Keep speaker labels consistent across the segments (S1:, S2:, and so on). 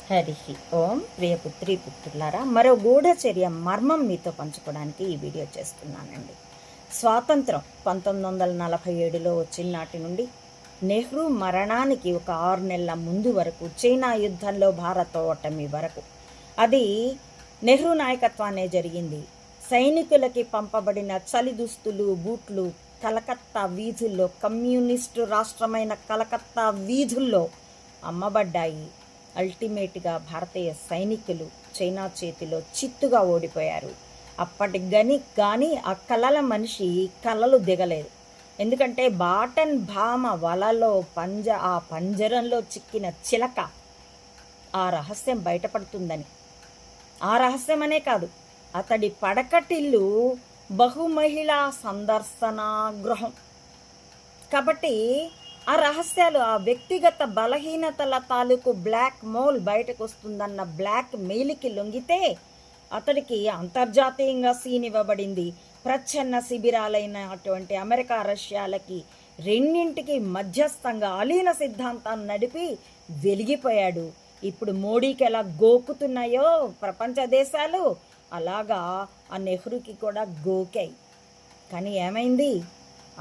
S1: హరి ఓం ప్రియపుత్రి పుత్రులారా, మరో గూఢచర్య మర్మం మీతో పంచుకోవడానికి ఈ వీడియో చేస్తున్నానండి. స్వాతంత్రం 1947లో వచ్చిన నాటి నుండి నెహ్రూ మరణానికి ఒక 6 నెలల ముందు వరకు, చైనా యుద్ధంలో భారత ఓటమి వరకు అది నెహ్రూ నాయకత్వానే జరిగింది. సైనికులకి పంపబడిన చలి దుస్తులు, బూట్లు కలకత్తా వీధుల్లో, కమ్యూనిస్టు రాష్ట్రమైన కలకత్తా వీధుల్లో అమ్మబడ్డాయి. అల్టిమేట్గా భారతీయ సైనికులు చైనా చేతిలో చిత్తుగా ఓడిపోయారు. అప్పటికి కానీ ఆ కలల మనిషి కలలు దిగలేదు. ఎందుకంటే బాటన్ భామ వలలో ఆ పంజరంలో చిక్కిన చిలక ఆ రహస్యం బయటపడుతుందని. ఆ రహస్యమనే కాదు, అతడి పడకటిల్లు బహుమహిళా సందర్శనా గృహం కాబట్టి ఆ రహస్యాలు, ఆ వ్యక్తిగత బలహీనతల తాలూకు బ్లాక్ మోల్ బయటకు వస్తుందన్న బ్లాక్ మెయిల్కి లొంగితే అతడికి అంతర్జాతీయంగా సీన్ ఇవ్వబడింది. ప్రచ్ఛన్న శిబిరాలైనటువంటి అమెరికా, రష్యాలకి రెండింటికి మధ్యస్థంగా అలీన సిద్ధాంతాన్ని నడిపి వెలిగిపోయాడు. ఇప్పుడు మోడీకి ఎలా గోకుతున్నాయో ప్రపంచ దేశాలు, అలాగా ఆ నెహ్రూకి కూడా గోకాయి. కానీ ఏమైంది?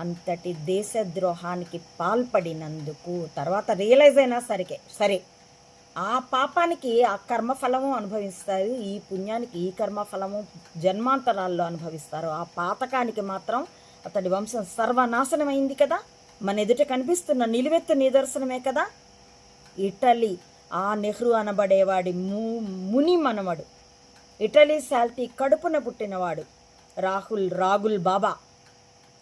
S1: అంతటి దేశద్రోహానికి పాల్పడినందుకు తర్వాత రియలైజ్ అయినా సరే ఆ పాపానికి ఆ కర్మఫలము అనుభవిస్తారు, ఈ పుణ్యానికి ఈ కర్మఫలము జన్మాంతరాల్లో అనుభవిస్తారు. ఆ పాతకానికి మాత్రం అతడి వంశం సర్వనాశనమైంది కదా. మన ఎదుట కనిపిస్తున్న నిలువెత్తు నిదర్శనమే కదా. ఇటలీ, ఆ నెహ్రూ అనబడేవాడి ముని మనవడు, ఇటలీ శాల్తీ కడుపున పుట్టినవాడు రాగుల్ బాబా,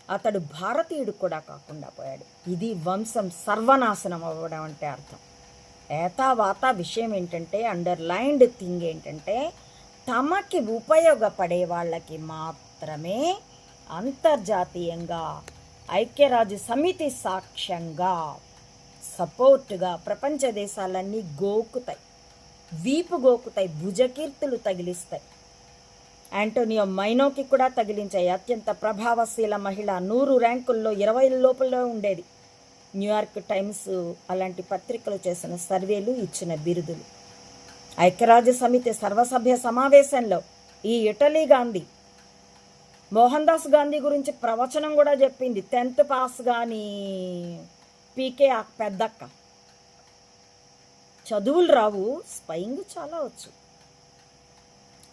S1: అతడు భారతీయుడు కూడా కాకుండా పోయాడు. ఇది వంశం సర్వనాశనం అవ్వడం అంటే అర్థం. ఏతావాత విషయం ఏంటంటే, అండర్లైన్డ్ థింగ్ ఏంటంటే, తమకి ఉపయోగపడే వాళ్ళకి మాత్రమే అంతర్జాతీయంగా ఐక్యరాజ్య సమితి సాక్ష్యంగా సపోర్టుగా ప్రపంచ దేశాలన్నీ గోకుతాయి, వీపు గోకుతాయి, భుజకీర్తులు తగిలిస్తాయి. యాంటోనియో మైనోకి కూడా తగిలించాయి. అత్యంత ప్రభావశీల మహిళ, 100 ర్యాంకుల్లో 20 లోపల ఉండేది. న్యూయార్క్ టైమ్స్ అలాంటి పత్రికలు చేసిన సర్వేలు, ఇచ్చిన బిరుదులు. ఐక్యరాజ్య సమితి సర్వసభ్య సమావేశంలో ఈ ఇటలీ గాంధీ, మోహన్ దాస్ గాంధీ గురించి ప్రవచనం కూడా చెప్పింది. 10th పాస్ కానీ పీకే ఆ పెద్దక్క. చదువులు రావు, స్పయింగ్ చాలా వచ్చు.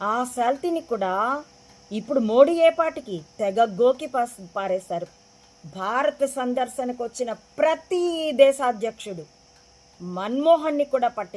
S1: ఆ శాల్తీని కూడా ఇప్పుడు మోడీ ఏపాటికి తెగ గోకి పారేశారు. భారత సందర్శనకు వచ్చిన ప్రతి దేశాధ్యక్షుడు మన్మోహన్ని కూడా పట్టించారు.